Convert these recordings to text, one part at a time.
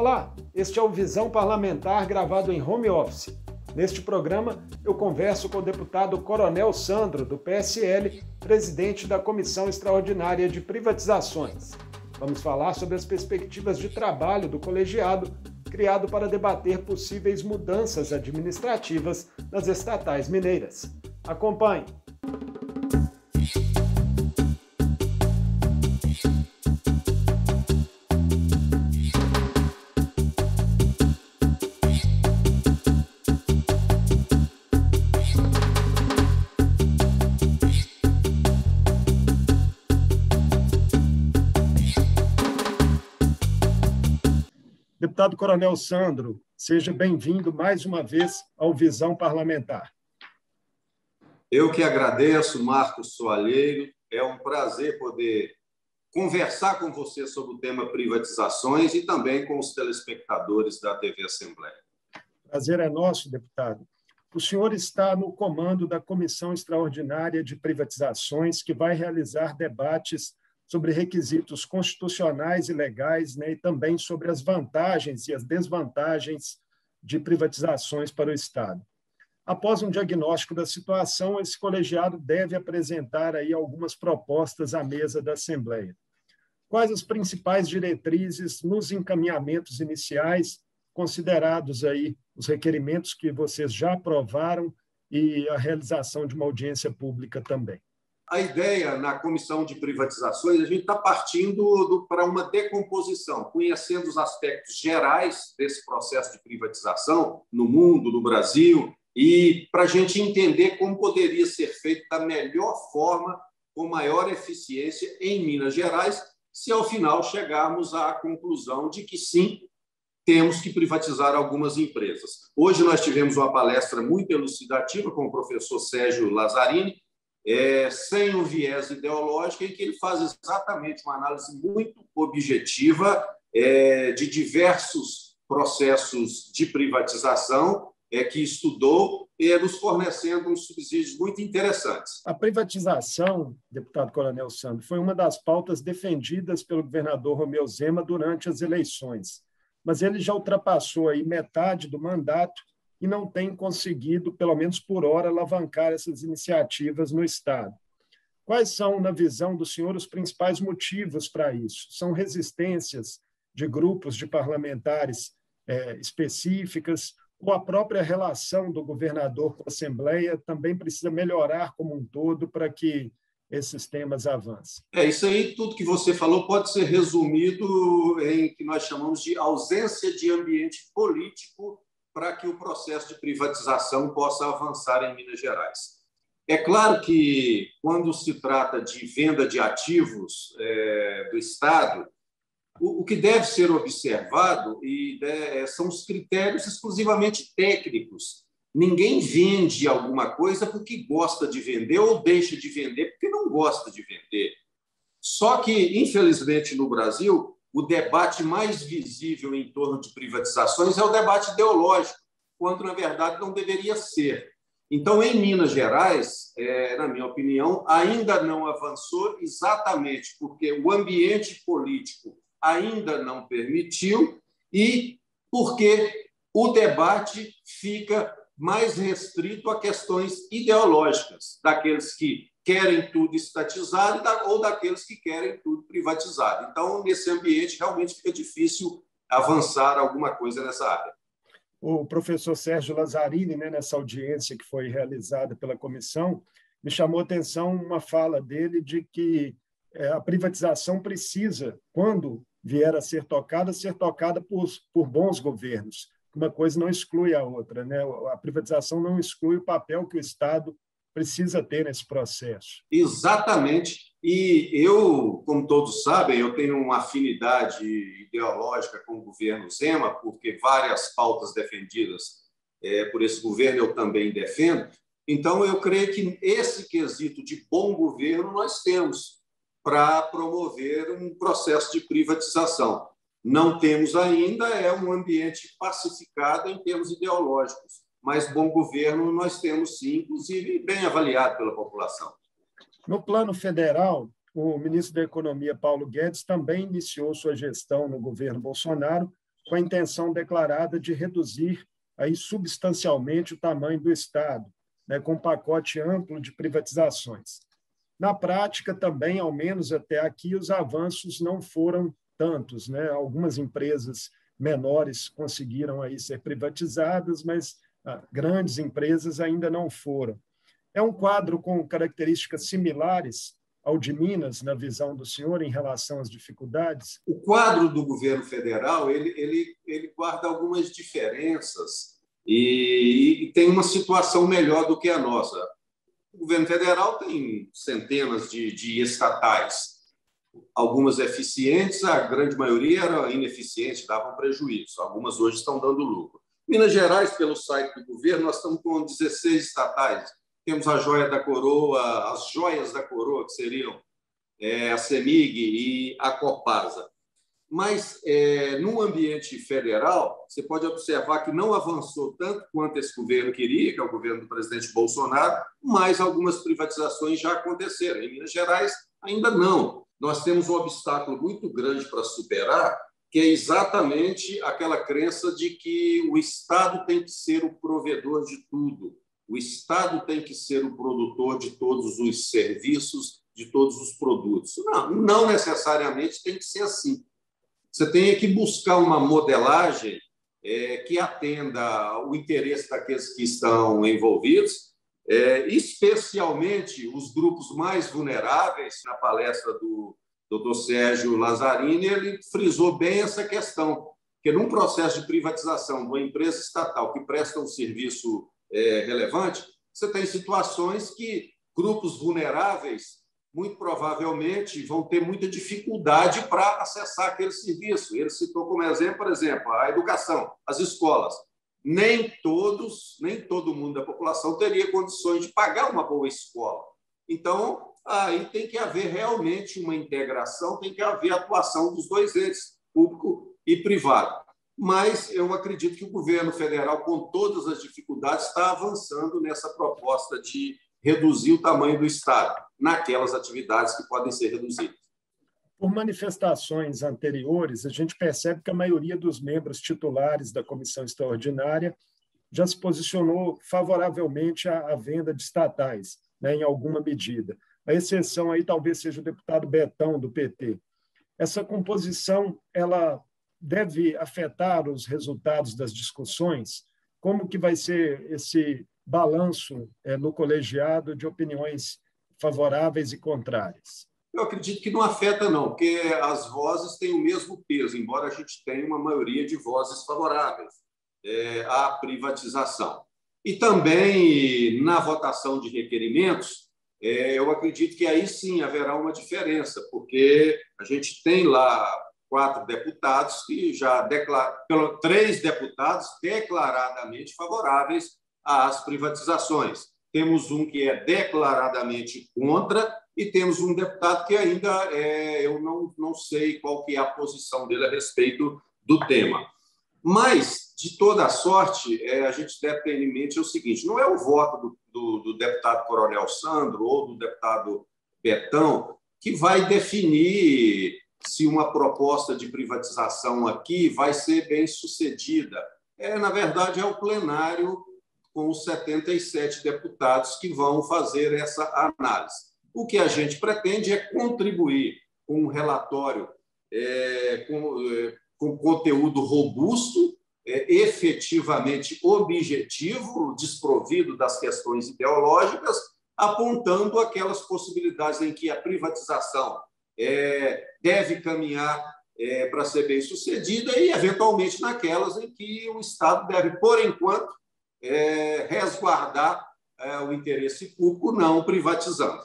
Olá, este é o Visão Parlamentar gravado em home office. Neste programa, eu converso com o deputado Coronel Sandro, do PSL, presidente da Comissão Extraordinária de Privatizações. Vamos falar sobre as perspectivas de trabalho do colegiado, criado para debater possíveis mudanças administrativas nas estatais mineiras. Acompanhe! Deputado Coronel Sandro, seja bem-vindo mais uma vez ao Visão Parlamentar. Eu que agradeço, Marcos Soalheiro. É um prazer poder conversar com você sobre o tema privatizações e também com os telespectadores da TV Assembleia. Prazer é nosso, deputado. O senhor está no comando da Comissão Extraordinária de Privatizações, que vai realizar debates sobre requisitos constitucionais e legais, né, e também sobre as vantagens e as desvantagens de privatizações para o Estado. Após um diagnóstico da situação, esse colegiado deve apresentar aí algumas propostas à mesa da Assembleia. Quais as principais diretrizes nos encaminhamentos iniciais, considerados aí os requerimentos que vocês já aprovaram e a realização de uma audiência pública também? A ideia na Comissão de Privatizações, a gente está partindo para uma decomposição, conhecendo os aspectos gerais desse processo de privatização no mundo, no Brasil, e para a gente entender como poderia ser feito da melhor forma, com maior eficiência em Minas Gerais, se ao final chegarmos à conclusão de que sim, temos que privatizar algumas empresas. Hoje nós tivemos uma palestra muito elucidativa com o professor Sérgio Lazzarini, sem um viés ideológico, em que ele faz exatamente uma análise muito objetiva de diversos processos de privatização que estudou, nos fornecendo uns subsídios muito interessantes. A privatização, deputado Coronel Sandro, foi uma das pautas defendidas pelo governador Romeu Zema durante as eleições, mas ele já ultrapassou aí metade do mandato e não tem conseguido, pelo menos por hora, alavancar essas iniciativas no Estado. Quais são, na visão do senhor, os principais motivos para isso? São resistências de grupos de parlamentares específicas ou a própria relação do governador com a Assembleia também precisa melhorar como um todo para que esses temas avancem? Isso aí, tudo que você falou pode ser resumido em que nós chamamos de ausência de ambiente político para que o processo de privatização possa avançar em Minas Gerais. É claro que, quando se trata de venda de ativos do Estado, o que deve ser observado são os critérios exclusivamente técnicos. Ninguém vende alguma coisa porque gosta de vender ou deixa de vender porque não gosta de vender. Só que, infelizmente, no Brasil, o debate mais visível em torno de privatizações é o debate ideológico, quando, na verdade, não deveria ser. Então, em Minas Gerais, na minha opinião, ainda não avançou exatamente porque o ambiente político ainda não permitiu e porque o debate fica mais restrito a questões ideológicas, daqueles que querem tudo estatizado ou daqueles que querem tudo privatizado. Então, nesse ambiente, realmente fica difícil avançar alguma coisa nessa área. O professor Sérgio Lazzarini, nessa audiência que foi realizada pela comissão, me chamou a atenção uma fala dele de que a privatização precisa, quando vier a ser tocada por bons governos. Uma coisa não exclui a outra, né? A privatização não exclui o papel que o Estado precisa ter nesse processo. Exatamente. E eu, como todos sabem, eu tenho uma afinidade ideológica com o governo Zema, porque várias pautas defendidas por esse governo eu também defendo. Então, eu creio que esse quesito de bom governo nós temos para promover um processo de privatização. Não temos ainda um ambiente pacificado em termos ideológicos, mas bom governo nós temos sim, inclusive bem avaliado pela população. No plano federal, o ministro da Economia, Paulo Guedes, também iniciou sua gestão no governo Bolsonaro com a intenção declarada de reduzir aí substancialmente o tamanho do Estado, né, com um pacote amplo de privatizações. Na prática, também, ao menos até aqui, os avanços não foram tantos, né? Algumas empresas menores conseguiram aí ser privatizadas, mas grandes empresas ainda não foram. É um quadro com características similares ao de Minas, na visão do senhor, em relação às dificuldades? O quadro do governo federal ele guarda algumas diferenças e tem uma situação melhor do que a nossa. O governo federal tem centenas de estatais, algumas eficientes, a grande maioria era ineficiente, davam prejuízo, algumas hoje estão dando lucro. Minas Gerais, pelo site do governo, nós estamos com 16 estatais. Temos a joia da coroa, as joias da coroa, que seriam a CEMIG e a Copasa. Mas, no ambiente federal, você pode observar que não avançou tanto quanto esse governo queria, que é o governo do presidente Bolsonaro, mas algumas privatizações já aconteceram. Em Minas Gerais, ainda não. Nós temos um obstáculo muito grande para superar, que é exatamente aquela crença de que o Estado tem que ser o provedor de tudo. O Estado tem que ser o produtor de todos os serviços, de todos os produtos. Não necessariamente tem que ser assim. Você tem que buscar uma modelagem que atenda o interesse daqueles que estão envolvidos, especialmente os grupos mais vulneráveis. Na palestra do Dr. Sérgio Lazzarini, ele frisou bem essa questão, que num processo de privatização de uma empresa estatal que presta um serviço relevante, você tem situações que grupos vulneráveis muito provavelmente vão ter muita dificuldade para acessar aquele serviço. Ele citou como exemplo, por exemplo, a educação, as escolas. Nem todo mundo da população teria condições de pagar uma boa escola. Então, aí tem que haver realmente uma integração, tem que haver atuação dos dois entes, público e privado. Mas eu acredito que o governo federal, com todas as dificuldades, está avançando nessa proposta de reduzir o tamanho do Estado naquelas atividades que podem ser reduzidas. Por manifestações anteriores, a gente percebe que a maioria dos membros titulares da comissão extraordinária já se posicionou favoravelmente à venda de estatais, né, em alguma medida. A exceção aí talvez seja o deputado Betão, do PT. Essa composição ela deve afetar os resultados das discussões? Como que vai ser esse balanço no colegiado de opiniões favoráveis e contrárias? Eu acredito que não afeta, não, porque as vozes têm o mesmo peso, embora a gente tenha uma maioria de vozes favoráveis à privatização. E também, na votação de requerimentos, eu acredito que aí sim haverá uma diferença, porque a gente tem lá 4 deputados que já declararam, 3 deputados declaradamente favoráveis às privatizações. Temos um que é declaradamente contra e temos um deputado que ainda eu não sei qual que é a posição dele a respeito do tema. Mas, de toda sorte, a gente deve ter em mente o seguinte: não é o voto do deputado Coronel Sandro ou do deputado Betão que vai definir se uma proposta de privatização aqui vai ser bem sucedida. Na verdade, é o plenário com os 77 deputados que vão fazer essa análise. O que a gente pretende é contribuir com um relatório com conteúdo robusto, efetivamente objetivo, desprovido das questões ideológicas, apontando aquelas possibilidades em que a privatização deve caminhar para ser bem-sucedida e, eventualmente, naquelas em que o Estado deve, por enquanto, resguardar o interesse público, não privatizando.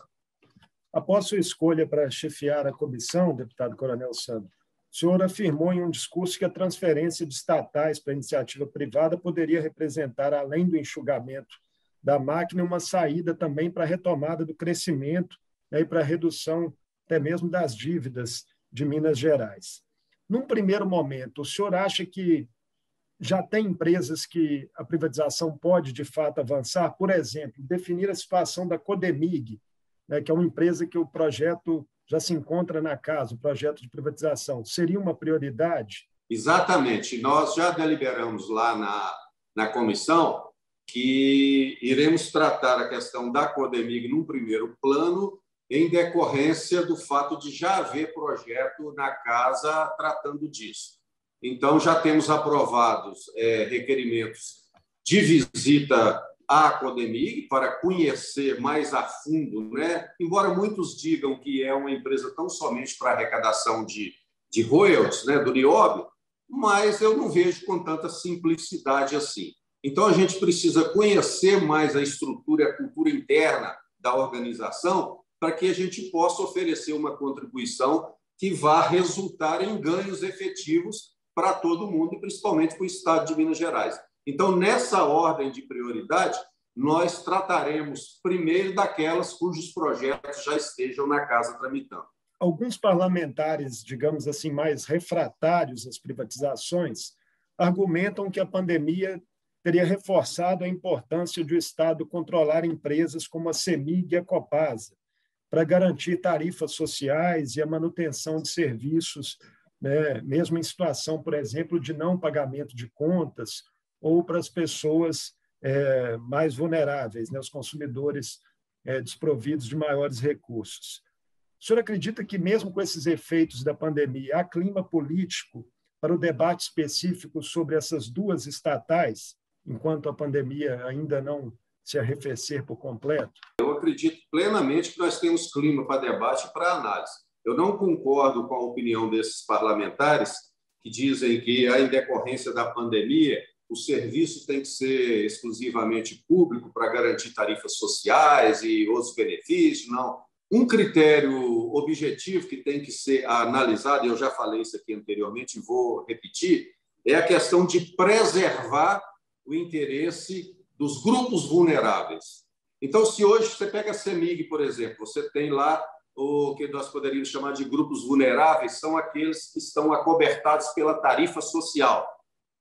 Após sua escolha para chefiar a comissão, deputado Coronel Sandro, o senhor afirmou em um discurso que a transferência de estatais para a iniciativa privada poderia representar, além do enxugamento da máquina, uma saída também para a retomada do crescimento, né, e para a redução até mesmo das dívidas de Minas Gerais. Num primeiro momento, o senhor acha que já tem empresas que a privatização pode, de fato, avançar? Por exemplo, definir a situação da Codemig, né, que é uma empresa que o projeto já se encontra na casa, o projeto de privatização. Seria uma prioridade? Exatamente. Nós já deliberamos lá na comissão que iremos tratar a questão da Codemig num primeiro plano, em decorrência do fato de já haver projeto na casa tratando disso. Então, já temos aprovados requerimentos de visita à Codemig para conhecer mais a fundo, né? Embora muitos digam que é uma empresa tão somente para arrecadação de royalties, né, do Nióbio, mas eu não vejo com tanta simplicidade assim. Então, a gente precisa conhecer mais a estrutura e a cultura interna da organização para que a gente possa oferecer uma contribuição que vá resultar em ganhos efetivos para todo mundo, e principalmente para o Estado de Minas Gerais. Então, nessa ordem de prioridade, nós trataremos primeiro daquelas cujos projetos já estejam na casa tramitando. Alguns parlamentares, digamos assim, mais refratários às privatizações, argumentam que a pandemia teria reforçado a importância de o Estado controlar empresas como a CEMIG e a Copasa, para garantir tarifas sociais e a manutenção de serviços, né, mesmo em situação, por exemplo, de não pagamento de contas, ou para as pessoas mais vulneráveis, né, os consumidores desprovidos de maiores recursos. O senhor acredita que, mesmo com esses efeitos da pandemia, há clima político para o debate específico sobre essas duas estatais, enquanto a pandemia ainda não se arrefecer por completo? Eu acredito plenamente que nós temos clima para debate e para análise. Eu não concordo com a opinião desses parlamentares que dizem que, em decorrência da pandemia, o serviço tem que ser exclusivamente público para garantir tarifas sociais e outros benefícios. Não. Um critério objetivo que tem que ser analisado, e eu já falei isso aqui anteriormente e vou repetir, é a questão de preservar o interesse dos grupos vulneráveis. Então, se hoje você pega a CEMIG, por exemplo, você tem lá o que nós poderíamos chamar de grupos vulneráveis, são aqueles que estão acobertados pela tarifa social.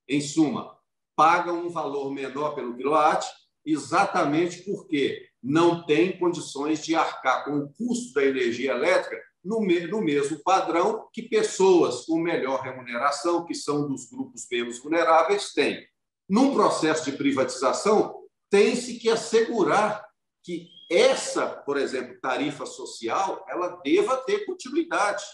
Em suma, pagam um valor menor pelo quilowatt, exatamente porque não têm condições de arcar com o custo da energia elétrica no mesmo padrão que pessoas com melhor remuneração, que são dos grupos menos vulneráveis, têm. Num processo de privatização, tem-se que assegurar que essa, por exemplo, tarifa social, ela deva ter continuidade.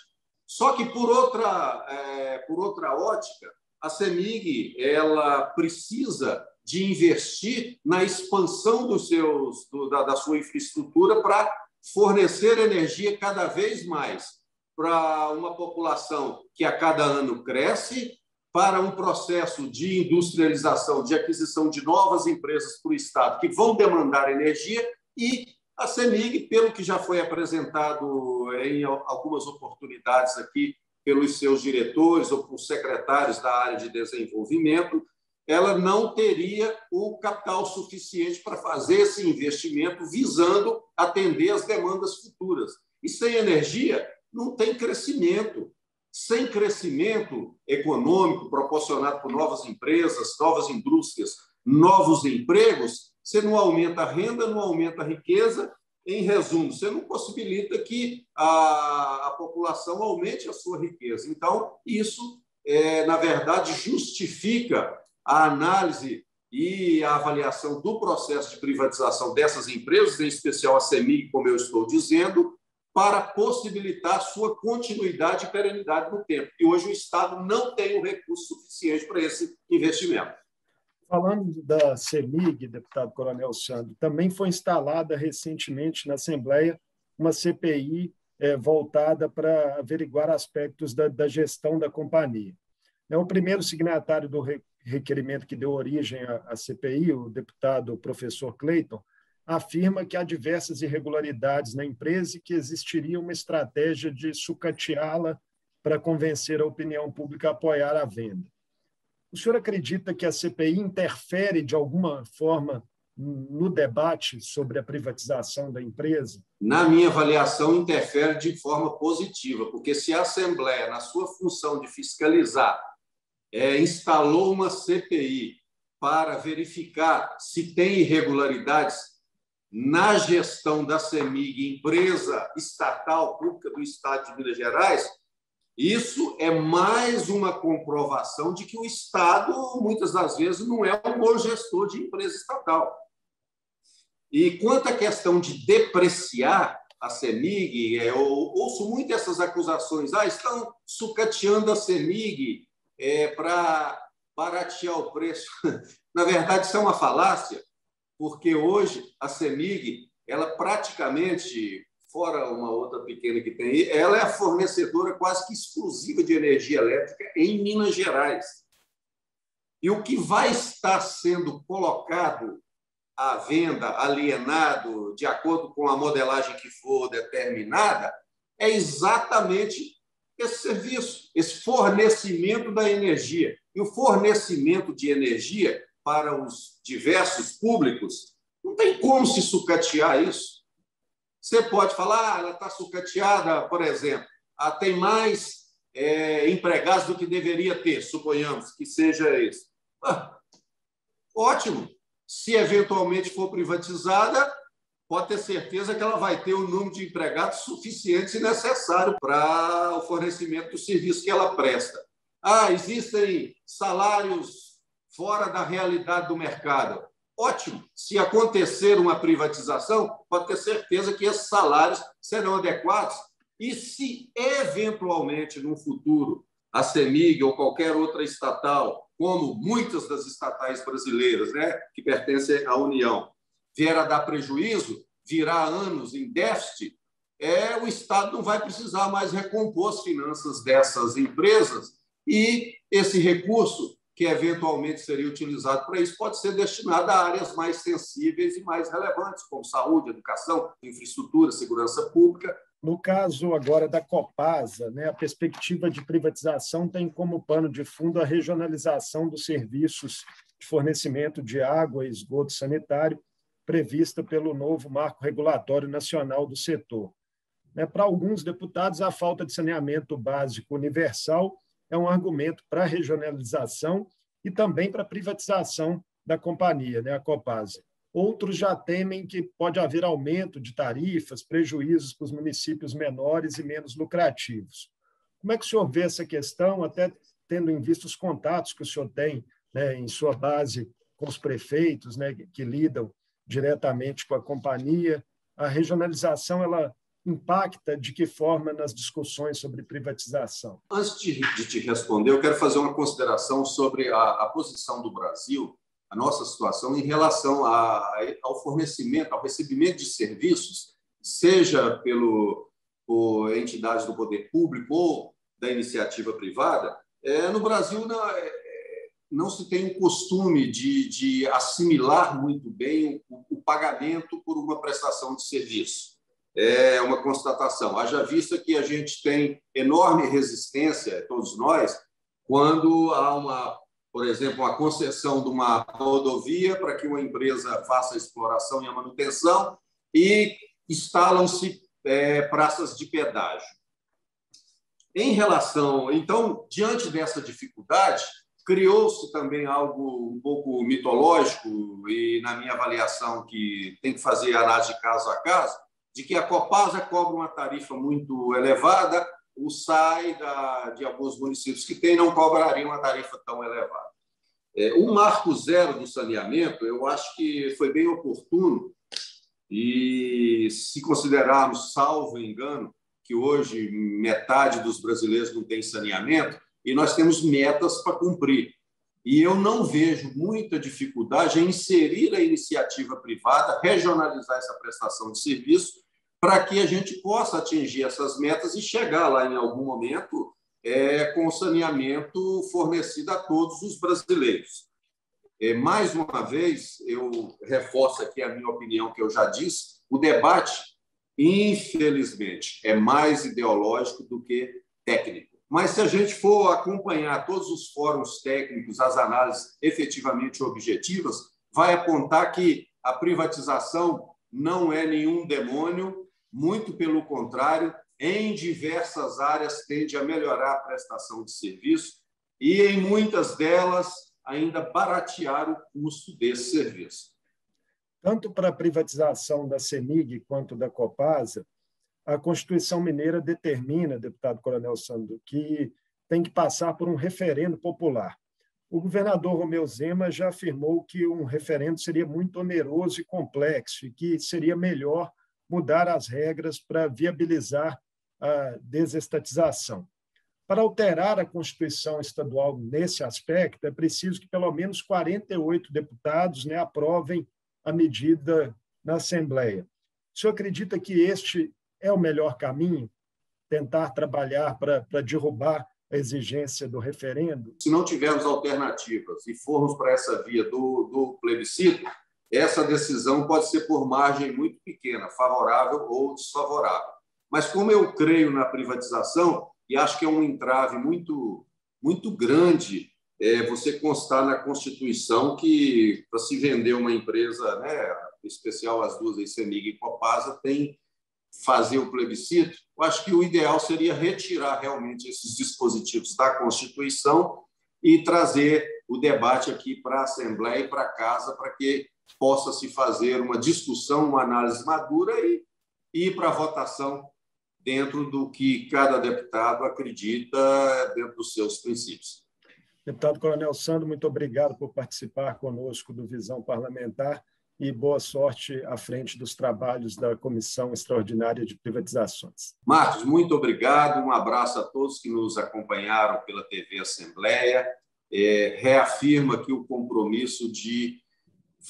Só que, por outra ótica, a CEMIG ela precisa de investir na expansão da sua infraestrutura para fornecer energia cada vez mais para uma população que a cada ano cresce, para um processo de industrialização, de aquisição de novas empresas para o Estado que vão demandar energia, e a CEMIG, pelo que já foi apresentado em algumas oportunidades aqui pelos seus diretores ou por secretários da área de desenvolvimento, ela não teria o capital suficiente para fazer esse investimento visando atender as demandas futuras. E sem energia não tem crescimento. Sem crescimento econômico proporcionado por novas empresas, novas indústrias, novos empregos, você não aumenta a renda, não aumenta a riqueza. Em resumo, você não possibilita que a população aumente a sua riqueza. Então, isso, na verdade, justifica a análise e a avaliação do processo de privatização dessas empresas, em especial a CEMIG, como eu estou dizendo, para possibilitar sua continuidade e perenidade no tempo. E hoje o Estado não tem o recurso suficiente para esse investimento. Falando da CEMIG, deputado Coronel Sandro, também foi instalada recentemente na Assembleia uma CPI voltada para averiguar aspectos da gestão da companhia. O primeiro signatário do requerimento que deu origem à CPI, o deputado professor Cleiton, afirma que há diversas irregularidades na empresa e que existiria uma estratégia de sucateá-la para convencer a opinião pública a apoiar a venda. O senhor acredita que a CPI interfere de alguma forma no debate sobre a privatização da empresa? Na minha avaliação, interfere de forma positiva, porque se a Assembleia, na sua função de fiscalizar, instalou uma CPI para verificar se tem irregularidades na gestão da CEMIG, empresa estatal pública do Estado de Minas Gerais, Isso é mais uma comprovação de que o Estado, muitas das vezes, não é um bom gestor de empresa estatal. E quanto à questão de depreciar a CEMIG, eu ouço muito essas acusações. Estão sucateando a CEMIG para baratear o preço. Na verdade, isso é uma falácia, porque hoje a CEMIG, ela praticamente, fora uma outra pequena que tem aí, ela é a fornecedora quase que exclusiva de energia elétrica em Minas Gerais. E o que vai estar sendo colocado à venda, alienado, de acordo com a modelagem que for determinada, é exatamente esse serviço, esse fornecimento da energia. E o fornecimento de energia para os diversos públicos, não tem como se sucatear isso. Você pode falar, ela está sucateada, por exemplo, tem mais empregados do que deveria ter, suponhamos que seja isso. Ótimo. Se eventualmente for privatizada, pode ter certeza que ela vai ter o número de empregados suficiente e necessário para o fornecimento do serviço que ela presta. Existem salários fora da realidade do mercado. Ótimo. Se acontecer uma privatização, pode ter certeza que esses salários serão adequados. E se, eventualmente, no futuro, a CEMIG ou qualquer outra estatal, como muitas das estatais brasileiras, que pertencem à União, vier a dar prejuízo, virar anos em déficit, o Estado não vai precisar mais recompor as finanças dessas empresas e esse recurso, que eventualmente seria utilizado para isso, pode ser destinado a áreas mais sensíveis e mais relevantes, como saúde, educação, infraestrutura, segurança pública. No caso agora da Copasa, a perspectiva de privatização tem como pano de fundo a regionalização dos serviços de fornecimento de água e esgoto sanitário prevista pelo novo Marco Regulatório Nacional do setor. Para alguns deputados, a falta de saneamento básico universal é um argumento para a regionalização e também para a privatização da companhia, a Copasa. Outros já temem que pode haver aumento de tarifas, prejuízos para os municípios menores e menos lucrativos. Como é que o senhor vê essa questão, até tendo em vista os contatos que o senhor tem em sua base com os prefeitos, que lidam diretamente com a companhia? A regionalização ela impacta de que forma nas discussões sobre privatização? Antes de te responder, eu quero fazer uma consideração sobre a posição do Brasil, a nossa situação em relação ao fornecimento, ao recebimento de serviços, seja por entidades do poder público ou da iniciativa privada. No Brasil, não se tem o costume de assimilar muito bem o pagamento por uma prestação de serviço. É uma constatação. Haja vista que a gente tem enorme resistência, todos nós, quando há por exemplo, uma concessão de uma rodovia para que uma empresa faça a exploração e a manutenção e instalam-se praças de pedágio. Então, diante dessa dificuldade, criou-se também algo um pouco mitológico e, na minha avaliação, que tem que fazer análise de caso a caso, de que a Copasa cobra uma tarifa muito elevada, o SAI de alguns municípios que tem não cobraria uma tarifa tão elevada. O marco zero do saneamento, eu acho que foi bem oportuno e, se considerarmos, salvo engano, que hoje metade dos brasileiros não tem saneamento e nós temos metas para cumprir. E eu não vejo muita dificuldade em inserir a iniciativa privada, regionalizar essa prestação de serviço, para que a gente possa atingir essas metas e chegar lá em algum momento com saneamento fornecido a todos os brasileiros. Mais uma vez, eu reforço aqui a minha opinião, que eu já disse, o debate, infelizmente, é mais ideológico do que técnico. Mas, se a gente for acompanhar todos os fóruns técnicos, as análises efetivamente objetivas, vai apontar que a privatização não é nenhum demônio, muito pelo contrário, em diversas áreas tende a melhorar a prestação de serviço e, em muitas delas, ainda baratear o custo desse serviço. Tanto para a privatização da CEMIG quanto da Copasa, a Constituição Mineira determina, deputado Coronel Sandro, que tem que passar por um referendo popular. O governador Romeu Zema já afirmou que um referendo seria muito oneroso e complexo e que seria melhor mudar as regras para viabilizar a desestatização. Para alterar a Constituição estadual nesse aspecto, é preciso que pelo menos 48 deputados aprovem a medida na Assembleia. O senhor acredita que este é o melhor caminho? Tentar trabalhar para derrubar a exigência do referendo? Se não tivermos alternativas e formos para essa via do plebiscito, essa decisão pode ser por margem muito pequena, favorável ou desfavorável. Mas como eu creio na privatização, e acho que é um entrave muito, muito grande você constar na Constituição que, para se vender uma empresa, em especial as duas, a CEMIG e Copasa, tem fazer o plebiscito. Eu acho que o ideal seria retirar realmente esses dispositivos da Constituição e trazer o debate aqui para a Assembleia e para casa, para que possa se fazer uma discussão, uma análise madura e ir para a votação dentro do que cada deputado acredita, dentro dos seus princípios. Deputado Coronel Sandro, muito obrigado por participar conosco do Visão Parlamentar e boa sorte à frente dos trabalhos da Comissão Extraordinária de Privatizações. Marcos, muito obrigado. Um abraço a todos que nos acompanharam pela TV Assembleia. Reafirma aqui o compromisso de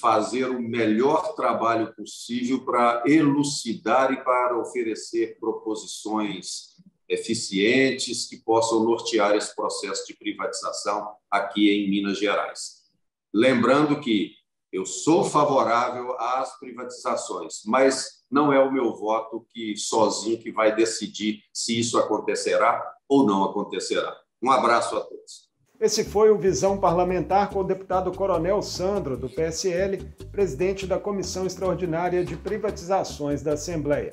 fazer o melhor trabalho possível para elucidar e para oferecer proposições eficientes que possam nortear esse processo de privatização aqui em Minas Gerais. Lembrando que eu sou favorável às privatizações, mas não é o meu voto sozinho que vai decidir se isso acontecerá ou não acontecerá. Um abraço a todos. Esse foi o Visão Parlamentar com o deputado Coronel Sandro, do PSL, presidente da Comissão Extraordinária de Privatizações da Assembleia.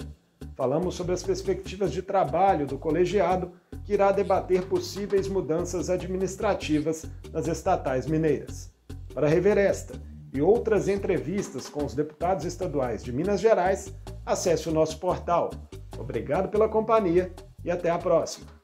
Falamos sobre as perspectivas de trabalho do colegiado, que irá debater possíveis mudanças administrativas nas estatais mineiras. Para rever esta e outras entrevistas com os deputados estaduais de Minas Gerais, acesse o nosso portal. Obrigado pela companhia e até a próxima.